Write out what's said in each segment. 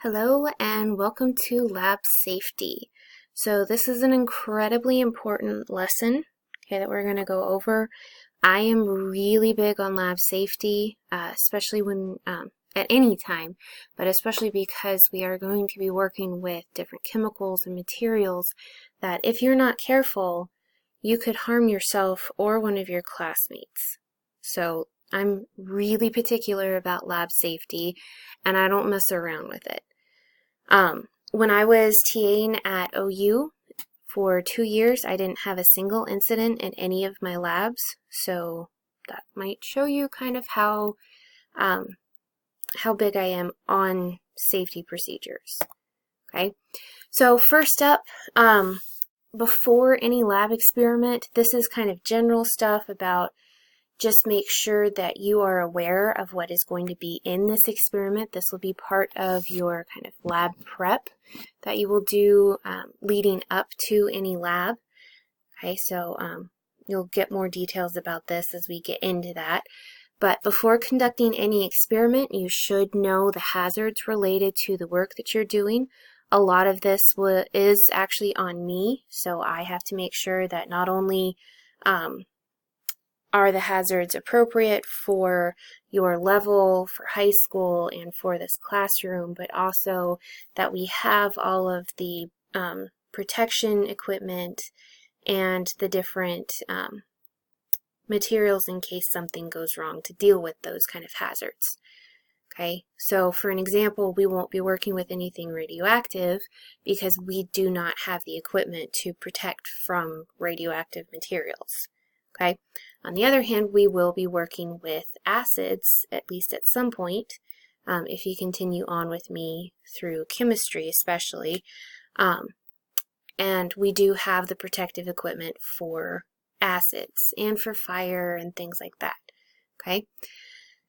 Hello and welcome to Lab Safety. So this is an incredibly important lesson, that we're going to go over. I am really big on lab safety, especially when at any time, but especially because we are going to be working with different chemicals and materials that if you're not careful, you could harm yourself or one of your classmates. So I'm really particular about lab safety and I don't mess around with it. When I was TAing at OU for 2 years, I didn't have a single incident in any of my labs, so that might show you kind of how big I am on safety procedures. Okay, so first up, before any lab experiment, this is kind of general stuff about just make sure that you are aware of what is going to be in this experiment. This will be part of your kind of lab prep that you will do leading up to any lab. Okay, so you'll get more details about this as we get into that. But before conducting any experiment, you should know the hazards related to the work that you're doing. A lot of this is actually on me, so I have to make sure that not only are the hazards appropriate for your level, for high school, and for this classroom, but also that we have all of the protection equipment and the different materials in case something goes wrong to deal with those kind of hazards. Okay, so for an example, we won't be working with anything radioactive because we do not have the equipment to protect from radioactive materials. Okay. On the other hand, we will be working with acids, at least at some point, if you continue on with me through chemistry especially. And we do have the protective equipment for acids and for fire and things like that. Okay.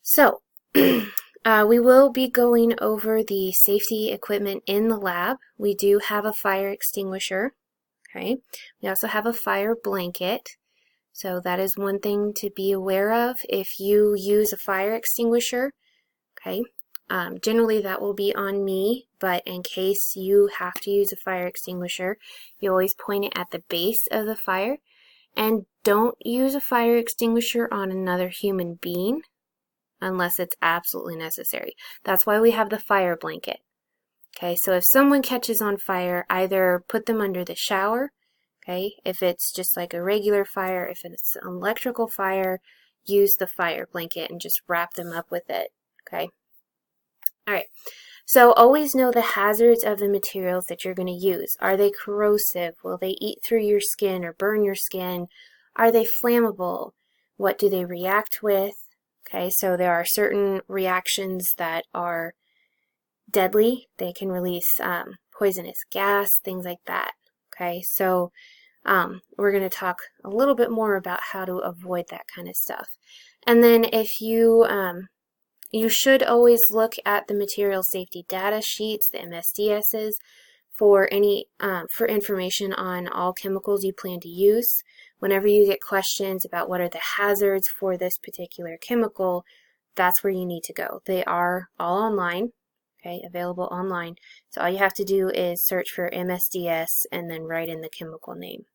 So, we will be going over the safety equipment in the lab. We do have a fire extinguisher. Okay. We also have a fire blanket. So that is one thing to be aware of if you use a fire extinguisher. Okay, generally that will be on me, but in case you have to use a fire extinguisher, you always point it at the base of the fire, and don't use a fire extinguisher on another human being unless it's absolutely necessary. That's why we have the fire blanket. Okay, so if someone catches on fire, either put them under the shower. Okay, if it's just like a regular fire, if it's an electrical fire, use the fire blanket and just wrap them up with it. Okay. All right. So always know the hazards of the materials that you're going to use. Are they corrosive? Will they eat through your skin or burn your skin? Are they flammable? What do they react with? Okay, so there are certain reactions that are deadly. They can release poisonous gas, things like that. Okay, so we're going to talk a little bit more about how to avoid that kind of stuff. And then if you, you should always look at the material safety data sheets, the MSDSs, for any, for information on all chemicals you plan to use. Whenever you get questions about what are the hazards for this particular chemical, that's where you need to go. They are all online. Okay, available online. So all you have to do is search for MSDS and then write in the chemical name.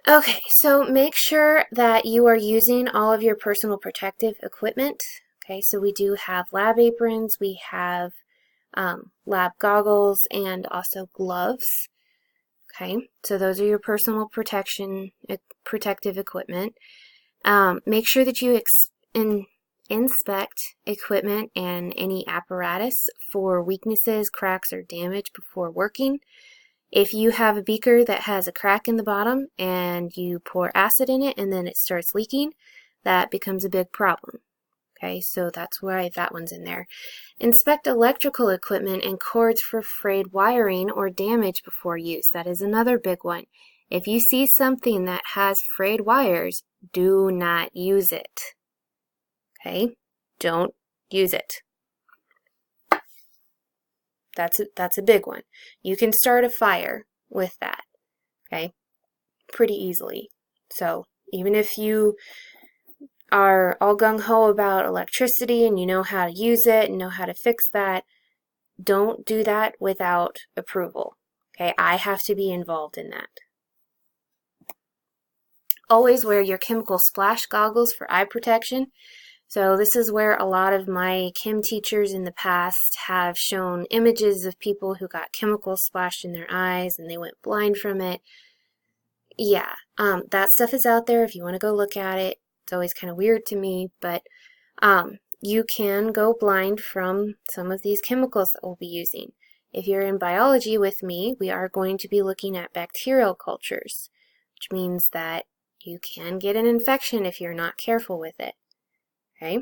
Okay, so make sure that you are using all of your personal protective equipment. Okay, so we do have lab aprons, we have lab goggles, and also gloves. Okay, so those are your personal protective equipment. Make sure that you inspect equipment and any apparatus for weaknesses, cracks, or damage before working. If you have a beaker that has a crack in the bottom and you pour acid in it and then it starts leaking, that becomes a big problem. Okay, so that's why that one's in there. Inspect electrical equipment and cords for frayed wiring or damage before use. That is another big one. If you see something that has frayed wires, do not use it. Okay, don't use it. That's a big one. You can start a fire with that, okay, pretty easily. So even if you are all gung-ho about electricity and you know how to use it and know how to fix that, don't do that without approval. Okay, I have to be involved in that. Always wear your chemical splash goggles for eye protection. So this is where a lot of my chem teachers in the past have shown images of people who got chemicals splashed in their eyes and they went blind from it. Yeah, that stuff is out there if you want to go look at it. It's always kind of weird to me, but you can go blind from some of these chemicals that we'll be using. If you're in biology with me, we are going to be looking at bacterial cultures, which means that you can get an infection if you're not careful with it. Okay?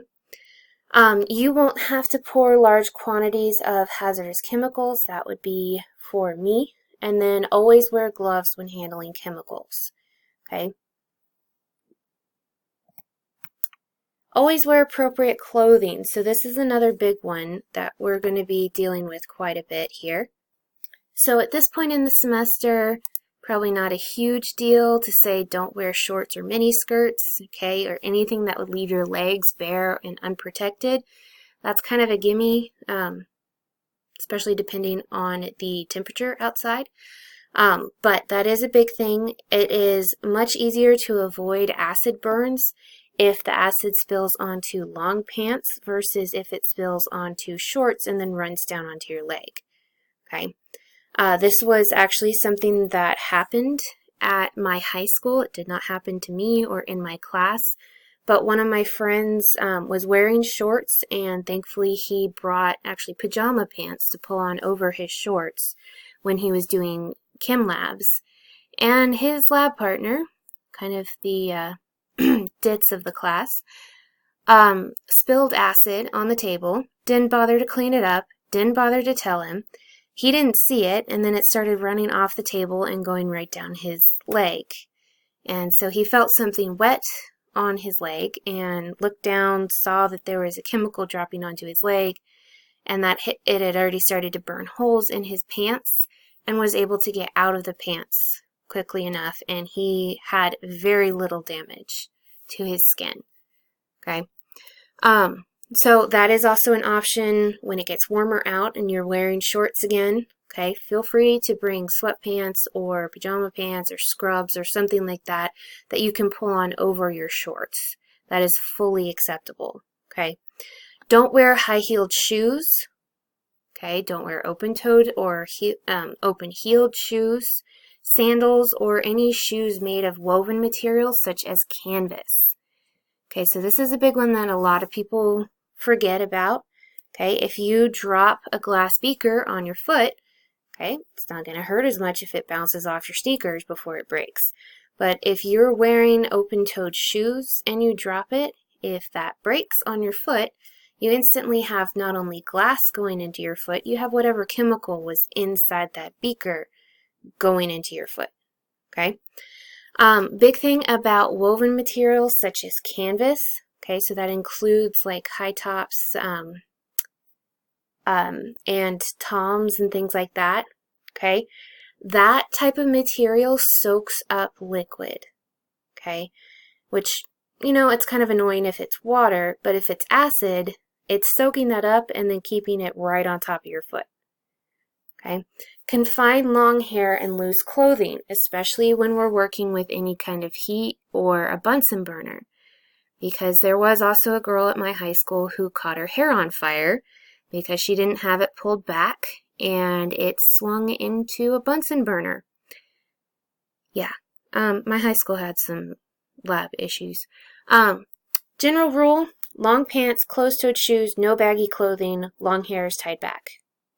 You won't have to pour large quantities of hazardous chemicals. That would be for me. And then always wear gloves when handling chemicals. Okay? Always wear appropriate clothing. So this is another big one that we're going to be dealing with quite a bit here. So at this point in the semester, probably not a huge deal to say don't wear shorts or mini skirts, okay, or anything that would leave your legs bare and unprotected. That's kind of a gimme, especially depending on the temperature outside. But that is a big thing. It is much easier to avoid acid burns if the acid spills onto long pants versus if it spills onto shorts and then runs down onto your leg. Okay. This was actually something that happened at my high school. It did not happen to me or in my class, but one of my friends was wearing shorts, and thankfully he brought actually pajama pants to pull on over his shorts when he was doing chem labs. And his lab partner, kind of the ditz of the class, spilled acid on the table, didn't bother to clean it up, didn't bother to tell him. He didn't see it, and then it started running off the table and going right down his leg. And so he felt something wet on his leg and looked down, saw that there was a chemical dropping onto his leg, and that it had already started to burn holes in his pants and was able to get out of the pants quickly enough, and he had very little damage to his skin. Okay? So that is also an option when it gets warmer out and you're wearing shorts again. Okay, feel free to bring sweatpants or pajama pants or scrubs or something like that that you can pull on over your shorts. That is fully acceptable. Okay, don't wear high-heeled shoes. Okay, don't wear open-toed or open-heeled shoes, sandals, or any shoes made of woven materials such as canvas. Okay, so this is a big one that a lot of people forget about. Okay, if you drop a glass beaker on your foot, okay, it's not going to hurt as much if it bounces off your sneakers before it breaks. But if you're wearing open-toed shoes and you drop it, if that breaks on your foot, you instantly have not only glass going into your foot, you have whatever chemical was inside that beaker going into your foot. Okay? Big thing about woven materials such as canvas. Okay, so that includes like high tops and toms and things like that. Okay, that type of material soaks up liquid. Okay, which, you know, it's kind of annoying if it's water, but if it's acid, it's soaking that up and then keeping it right on top of your foot. Okay, confine long hair and loose clothing, especially when we're working with any kind of heat or a Bunsen burner. Because there was also a girl at my high school who caught her hair on fire because she didn't have it pulled back and it swung into a Bunsen burner. Yeah, my high school had some lab issues. General rule, long pants, closed-toed shoes, no baggy clothing, long hair is tied back.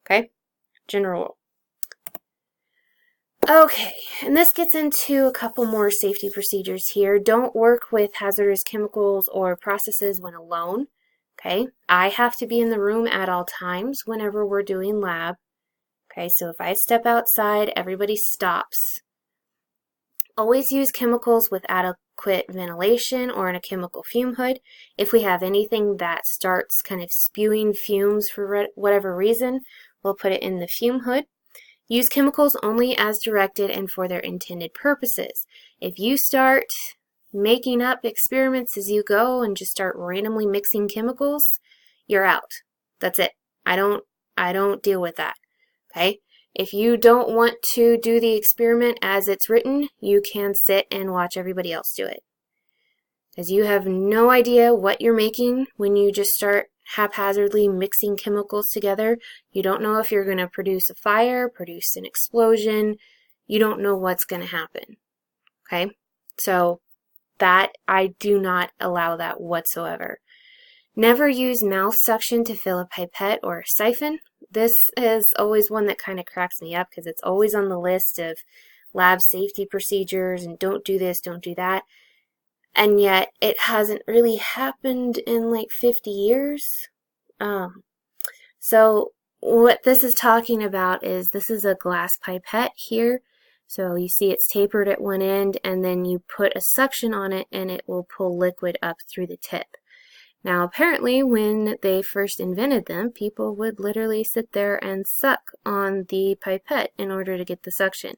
Okay? General rule. Okay, and this gets into a couple more safety procedures here. Don't work with hazardous chemicals or processes when alone. Okay, I have to be in the room at all times whenever we're doing lab. Okay, so if I step outside, everybody stops. Always use chemicals with adequate ventilation or in a chemical fume hood. If we have anything that starts kind of spewing fumes for whatever reason, we'll put it in the fume hood. Use chemicals only as directed and for their intended purposes. If you start making up experiments as you go and just start randomly mixing chemicals, you're out. That's it. I don't I don't deal with that, okay? If you don't want to do the experiment as it's written, you can sit and watch everybody else do it. Because you have no idea what you're making when you just start haphazardly mixing chemicals together. You don't know if you're going to produce a fire, produce an explosion. You don't know what's going to happen, okay? So that, I do not allow that whatsoever. Never use mouth suction to fill a pipette or a siphon. This is always one that kind of cracks me up because it's always on the list of lab safety procedures and don't do this, don't do that. And yet it hasn't really happened in like 50 years. So what this is talking about is this is a glass pipette here. So you see it's tapered at one end, and then you put a suction on it and it will pull liquid up through the tip. Now apparently when they first invented them, people would literally sit there and suck on the pipette in order to get the suction.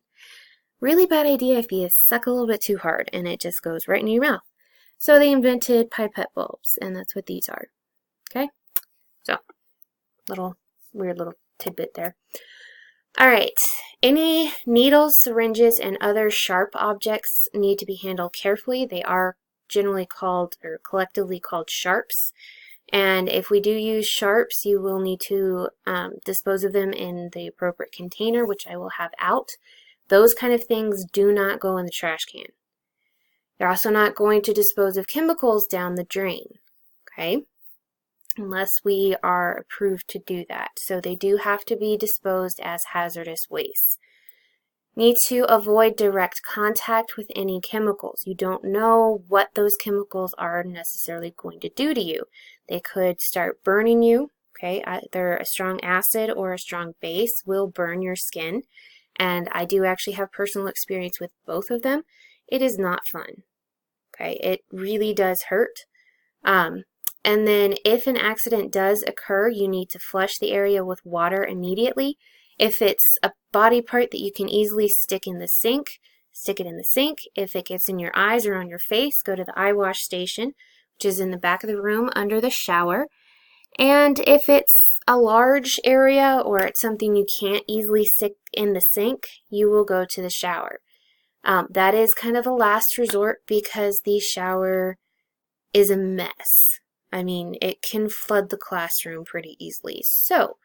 Really bad idea if you suck a little bit too hard and it just goes right in your mouth. So they invented pipette bulbs, and that's what these are. Okay? So, weird little tidbit there. Alright, any needles, syringes, and other sharp objects need to be handled carefully. They are generally called, or collectively called, sharps. And if we do use sharps, you will need to dispose of them in the appropriate container, which I will have out. Those kind of things do not go in the trash can. You're also not going to dispose of chemicals down the drain, okay? Unless we are approved to do that. So they do have to be disposed as hazardous waste. Need to avoid direct contact with any chemicals. You don't know what those chemicals are necessarily going to do to you. They could start burning you, okay? Either a strong acid or a strong base will burn your skin. And I do actually have personal experience with both of them. It is not fun, okay? It really does hurt. And then if an accident does occur, you need to flush the area with water immediately. If it's a body part that you can easily stick in the sink, stick it in the sink. If it gets in your eyes or on your face, go to the eye wash station, which is in the back of the room under the shower. And if it's a large area or it's something you can't easily stick in the sink, you will go to the shower. That is kind of a last resort because the shower is a mess. I mean, it can flood the classroom pretty easily. So,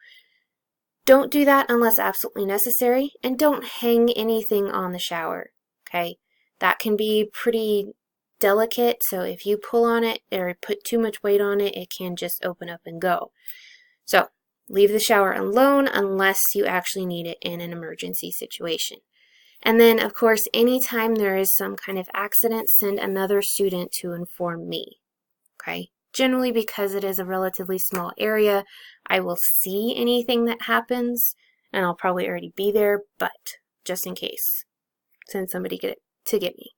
don't do that unless absolutely necessary, and don't hang anything on the shower, okay? That can be pretty delicate, so if you pull on it or put too much weight on it, it can just open up and go. So, leave the shower alone unless you actually need it in an emergency situation. And then, of course, anytime there is some kind of accident, send another student to inform me, okay? Generally, because it is a relatively small area, I will see anything that happens, and I'll probably already be there, but just in case, send somebody to get me.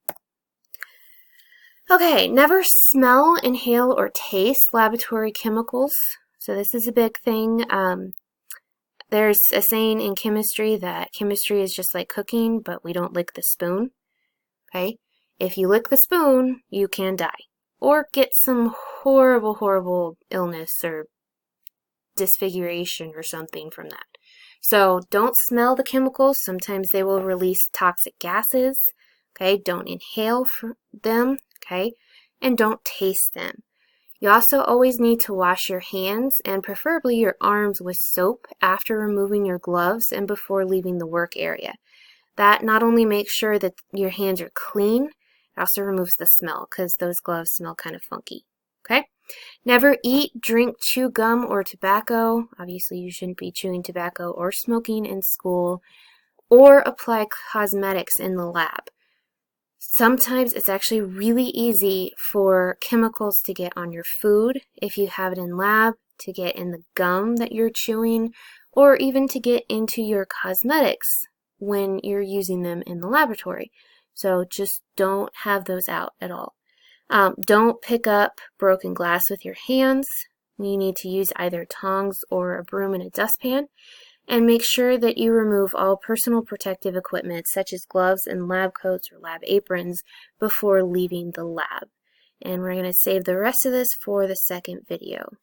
Okay, never smell, inhale, or taste laboratory chemicals. So this is a big thing. There's a saying in chemistry that chemistry is just like cooking, but we don't lick the spoon. Okay? If you lick the spoon, you can die. Or get some horrible, horrible illness or disfiguration or something from that. So don't smell the chemicals. Sometimes they will release toxic gases. Okay? Don't inhale them. Okay? And don't taste them. You also always need to wash your hands and preferably your arms with soap after removing your gloves and before leaving the work area. That not only makes sure that your hands are clean, it also removes the smell because those gloves smell kind of funky. Okay? Never eat, drink, chew gum or tobacco. Obviously, you shouldn't be chewing tobacco or smoking in school, or apply cosmetics in the lab. Sometimes it's actually really easy for chemicals to get on your food if you have it in lab, to get in the gum that you're chewing, or even to get into your cosmetics when you're using them in the laboratory. So just don't have those out at all. Don't pick up broken glass with your hands. You need to use either tongs or a broom and a dustpan. And make sure that you remove all personal protective equipment such as gloves and lab coats or lab aprons before leaving the lab. And we're going to save the rest of this for the second video.